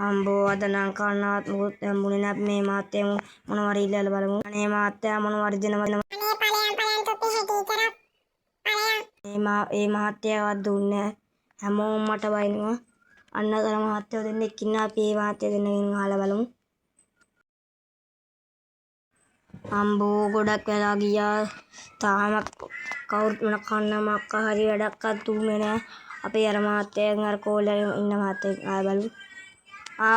අම්බෝ අද නම් කන්නවත් මුකුත් හම්බුනේ නැහැ. මේ මාත්‍යා මොනවාරි ඉල්ලලා බලමු. අනේ මාත්‍යා මොනවාරි දෙනවද? අනේ ඵලයන් තොපි ටීචර් ඵලයන්. මේ මාත්‍යාවත් දුන්නේ නැහැ. හැමෝම මට වයින්නවා. අන්න අර මාත්‍යාව දෙන්නෙක් ඉන්නවා. අපි මේ මාත්‍යා දෙන්නගෙන් අහලා බලමු. අම්බෝ ගොඩක් වෙලා ගියා. තාම කවුරුත් මොන කන්නමක් හරි වැඩක්වත් දුන්නේ නැහැ. අපි අර මාත්‍යාගෙන් අර කෝලේ ඉන්න මාත්‍යාගෙන් ආය බලමු.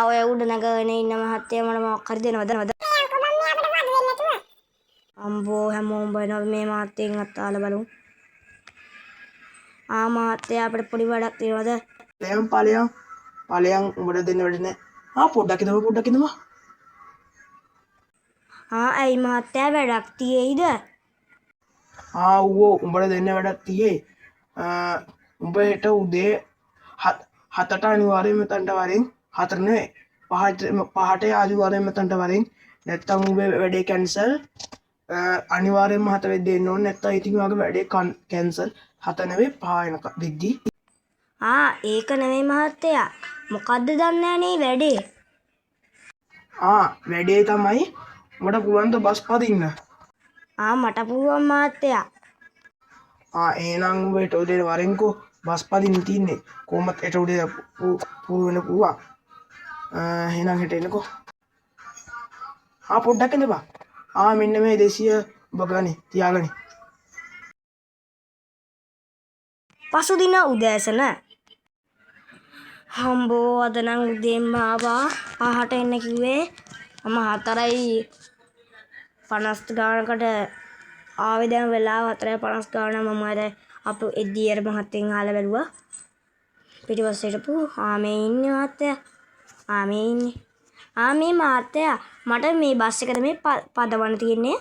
ඔය උඩ නැගගෙන ඉන්න මහත්තයා මට මොකක් හරි දෙනවද? අම්බෝ හැමෝම බලනවා මේ මහත්තයෙන් අතාල බලමු. මහත්තයා අපිට පොඩි වැඩක් දෙනවද? ඵලයන් උඹට දෙන්න වැඩ නැහැ. පොඩ්ඩක් ඉඳමු. ඇයි මහත්තයා වැඩක් තියෙයිද? ඌ උඹට දෙන්න වැඩක් තියෙයි. උඹ හෙට උදේ 7ට අනිවාර්යයෙන්ම මෙතනට වරින් 4 නෙවෙයි 5ට අනිවාර්යයෙන්ම මෙතනට වරින්. නැත්තම් උඹේ වැඩේ කැන්සල්. අනිවාර්යයෙන්ම 7 වෙද්දී එන්න ඕනේ. නැත්තම් ඉතින් ඔයාගේ වැඩේ කැන්සල්. 7 නෙවෙයි 5 වෙනකම් වෙද්දී. ඒක නෙවෙයි මහත්තයා. මොකද්ද දන්නේ නේ වැඩේ? වැඩේ තමයි උඹට පුළුවන් ද බස් පදින්න. මට පුළුවන් මහත්තයා. එහෙනම් උඹ හෙට උදේ වරින්කෝ බස් පදින්න තියන්නේ. කොහොමත් හෙට උදේ පුරු වෙන්න පුළුවන්. එහෙනම් හෙට එන්නකෝ. පොඩ්ඩක් ඉඳපන්. මෙන්න මේ 200 ඔබ ගනි තියාගනි. පසුදින උදෑසන. හම්බෝ අද නම් උදේම ආවා. 5ට එන්න කිව්වේ. මම 4:50 ගානකට ආවේ. දැන් වෙලාව 4:50 ගාන. මම අර අප එද්දී අර මහත්තයෙන් අහලා බැලුවා. පිටිපස්සේ හිටපු මේ ඉන්නේ මහත්තයා. මේ ඉන්නේ. මේ මහත්තයා මට මේ බස් එකද මේ පදවන්න තියෙන්නේ.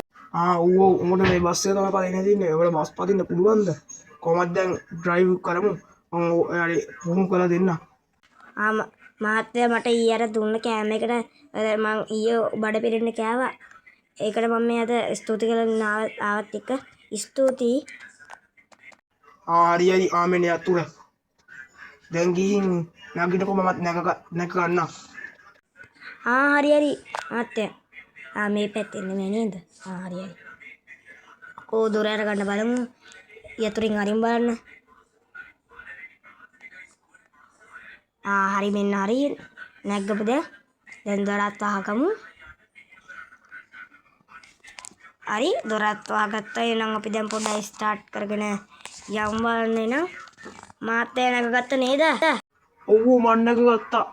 උඹට මේ බස් එක තමයි පදින්න තියෙන්නේ. ඔයාලා බස් පදින්න පුළුවන්ද? කොහොමද දැන් ඩ්‍රයිව් කරමු. මම ඔයාලට පුහුණු කරලා දෙන්න. මහත්තයා මට ඊයේ අර දුන්න කෑම එකට මම ඊයේ බඩ පිරෙන්න කෑවා. ඒකට මම මේ අද ස්තුති කරලා ආවත් එක්ක ස්තුතියි. හරි ආමෙනේ අතුර. දැන් ගිහින් නැගිටකෝ මමත් නැග ගන්නම්. හරි මහත්තයා. මේ පැත්තේ නෙමෙයි නේද? හරි. දොර අරගන්න බලමු. යතුරින් අරින් බලන්න. හරි මෙන්න හරි. නැග්ගපද? දැන් දොරත් වහගමු. හරි දොරත් වහගත්තා. එහෙනම් අපි දැන් පොඩ්ඩක් ස්ටාර්ට් කරගෙන යමු බලන්න එනම්. මාත්‍යා නැගගත්ත නේද? ඔව් මම නැගගත්තා.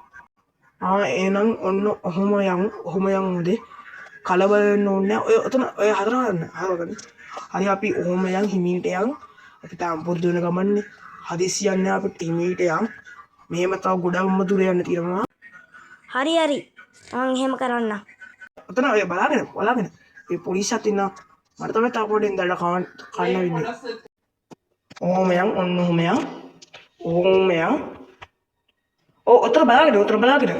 එහෙනම් ඔන්න ඔහොම යමු උදේ. කලබල වෙන්න ඕනේ නැහැ. ඔය හතර හරගන්න. හරි අපි ඔහොම හිමීට යන්. අපි තාම පුරුදු වෙන ගමන්නේ. හදිස්සි යන්නේ අපි හිමීට යන්. මෙහෙම තව ගොඩක්ම දුර යන්න තියෙනවා. හරි මම එහෙම කරන්න. ඔතන ඔය බලාගෙන මේ පොලිසියත් ඉන්නවා. මට තමයි තාම පොඩ්ඩෙන් දඩ කන්න වෙන්නේ. ඔහොම ඔන්න ඔහොම යන්. ඔතන බලාගෙන.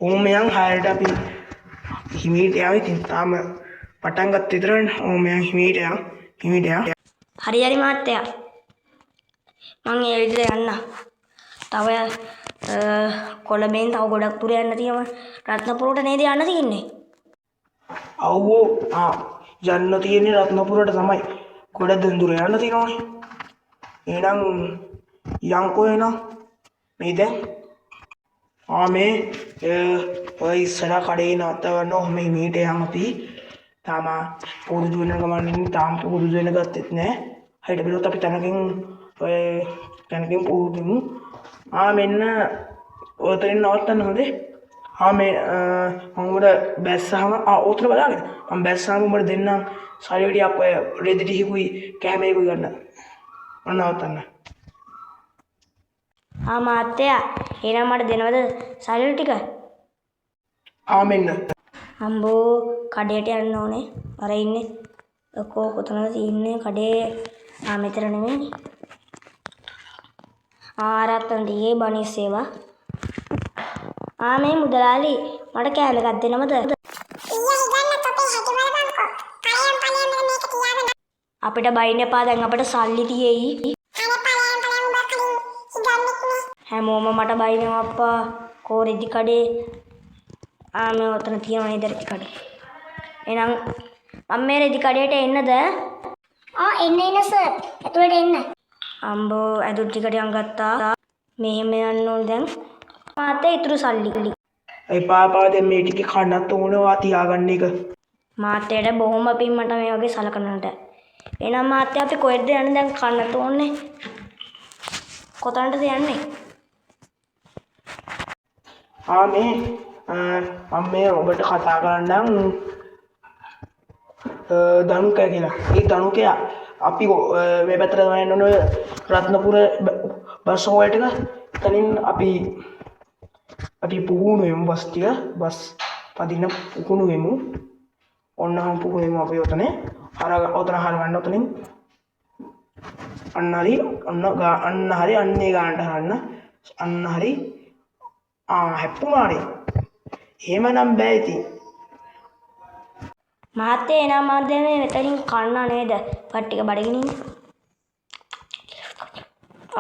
ඔහොම 6ට අපි හිමීට යන්. ඉතින් තාම පටන් ගත්ත විතරනේ. ඔහොම හිමීට යන්. හරි මහත්තයා. මම ඒ විදිහට යන්න. තව කොළඹෙන් තව ගොඩක් දුර යන්න තියෙනවා. රත්නපුරට නේද යන්න තියෙන්නේ? යන්න තියෙන්නේ රත්නපුරට තමයි. ගොඩක් දුර යන්න තියෙනවානේ. එහෙනම් යන්කෝ එහෙනම්. මේ දැන් මේ ඔය ඉස්සර කඩේ නවත්ත ගන්න ඔහොම හිමීට යන් අපි. තාම පුරුදු වෙන ගමන් තාම පුරුදු වෙන ගත්තෙත් නෑ. හරියට බැලුවොත් අපි තැනකින් පුරුදුමු. මෙන්න ඔතනින් නවත්තන්න හොඳේ. මේ මම උඹට බැස්සහම ඔතන බලාගෙන. මම බැස්සහම උඹට දෙන්නම් සල්ලිටියක් ඔය රෙදි ටිකකුයි කැමේකුයි ගන්න. ඔන්න නවත්තන්න. මහත්තයා එහෙනම් මට දෙනවද සල්ලි ටික? මෙන්න. අම්බෝ කඩේට යන්න ඕනේ. අර ඉන්නේ. කොතනද තියෙන්නේ කඩේ? මෙතන නෙමෙයි. රත්න දියේ බණිස් සේවා. මේ මුදලාලි මට කෑම එකක් දෙනවද? අපිට බයින්න එපා. දැන් අපිට සල්ලි තියෙයි. හැමෝම මට බයිනවා අප්පා. කෝ රෙදි කඩේ මේ ඔතන තියෙනවා නේද රෙදි කඩේ. එහෙනම් මම මේ රෙදි කඩේට එන්නද? එන්න සර්. ඇතුළට එන්න. අම්බෝ ඇදුරු ටික ටිකක් ගත්තා. මෙහෙම යන්න ඕන දැන්. මාතේ ඉතුරු සල්ලි. එපා දැන් මේ ටික කන්නත් ඕනවා තියාගන්න එක. මාතේට බොහොම පින් මට මේ වගේ සලකනට. එහෙනම් මාතේ අපි කොහෙද යන්නේ දැන් කන්නත් ඕනේ. කොතනටද යන්නේ? මේ මම මේ ඔබට කතා කරන්නම් ධනුකය කියලා. ඒ ධනුකය අපි මේ පැත්තට යන්න ඕන රත්නපුර බස් හෝල්ට් එක. එතනින් අපි පුහුණු වෙමු බස් පදින්න පුහුණු වෙමු. ඔන්නහම පුහුණු වෙමු අපි ඔතන. ඔතන හරවන්න ඔතනින්. අන්න හරි අන්නේ ගානට හරන්න. අන්න හරි. හැප්පුණානේ. එහෙමනම් බෑ ඉතින්. මහත්තයා එනම් මාත්‍යා මේ මෙතනින් කන්න නේද? පට්ටික බඩගිනින්.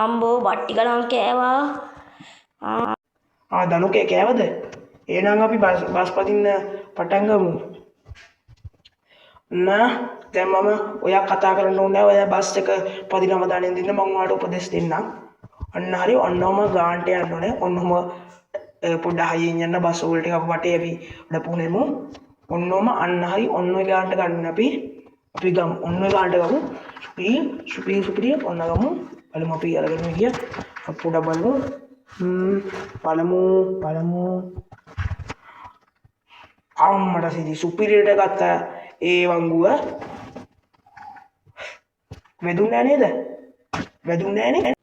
අම්බෝ බට්ටික නම් කෑවා. ධනුකේ කෑවද? එහෙනම් අපි බස් පදින්න පටන් ගමු. දැන් මම ඔයා කතා කරන්න ඕනේ නැහැ. ඔයා බස් එක පදිනව දාන්න දෙන්න මම ඔයාලට උපදෙස් දෙන්නම්. අන්න හරි ඔන්නම ගාන්ට යන්න ඕනේ. ඔන්නම පොඩ්ඩක් හයියෙන් යන්න බස් වලට එකක් වටේ අපි පුහුණෙමු. ඔන්නම අන්න හරි ඔන්න ඔය ගානට ගන්න අපි ගමු. ඔන්න ඔය ගානට ගමු. සුපිරි ඔන්න ගමු. බලමු අපි අරගෙන ගිය පොඩ බලමු. බලමු. අම්මට සිදි සුපිරියට ගත්ත ඒ වංගුව වැදුන්නේ නේද? වැදුන්නේ නෑ.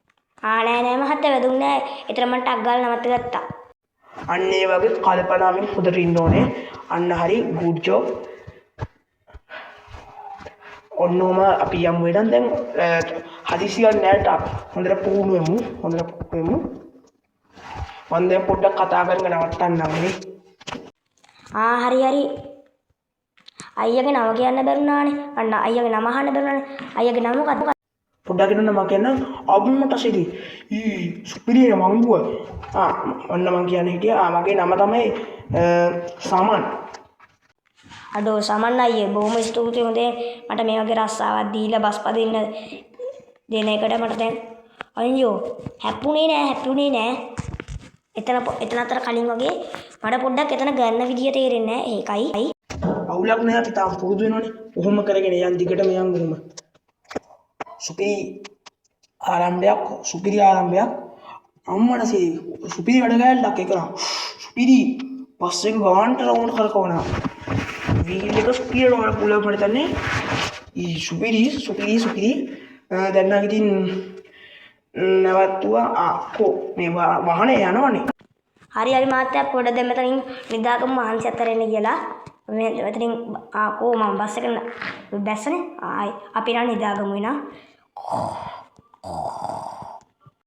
නෑ මහත්තයා වැදුන්නේ නෑ. ඒතර මම ටක් ගාලා නවත්ත ගත්තා. අන්න ඒ වගේ කල්පනාවෙන් හොඳට ඉන්න ඕනේ. අන්න හරි good job. ඔන්නෝම අපි යමු වෙනන් දැන් හදිසියක් නෑට හොඳට පුහුණු වෙමු. මම දැන් පොඩ්ඩක් කතා කරගෙන නවත්තන්නම් නේ. හරි. අයියාගේ නම කියන්න බැරුණානේ. අන්න අයියාගේ නම අහන්න බැරුණානේ. අයියාගේ නම මොකක්ද? පොඩ්ඩක් ඉන්න නම කියන්න. අම්මට සිදි. සුපිරිය මංගුව. ඔන්න මං කියන්නේ හිටියා. මගේ නම තමයි සමන්. අඩෝ සමන් අයියේ බොහොම ස්තුතියි හොඳේ මට මේ වගේ රස්සාවක් දීලා බස් පදින්න දෙන එකට මට දැන් අයියෝ හැප්පුණේ නෑ. එතන අතර කලින් වගේ මට පොඩ්ඩක් එතන ගන්න විදිය තේරෙන්නේ නෑ. ඒකයි. අවුලක් නෑ අපි තාම පුරුදු වෙනවනේ. කොහොම කරගෙන යන් දිගටම යන් කොහොම. සුපිරි ආරම්භයක්. අම්මට සිදි සුපිරි වැඩ ගෑල්ලක් එකන. සුපිරි බස් එක ගානට රවුන්ඩ් කරකවනවා. වීල් එක ස්පීඩ් වල පුලව් කරලා තන්නේ. සුපිරි. දැන් නම් ඉතින් නවත්තුවා. මේ වාහනේ යනවනේ. හරි මාත්‍යා පොඩ දෙන්න මෙතනින් නිදාගමු මහන්සි අතරෙන්න කියලා. මේ මෙතනින් මම බස් එක බැස්සනේ. අපි නිදාගමු එනවා.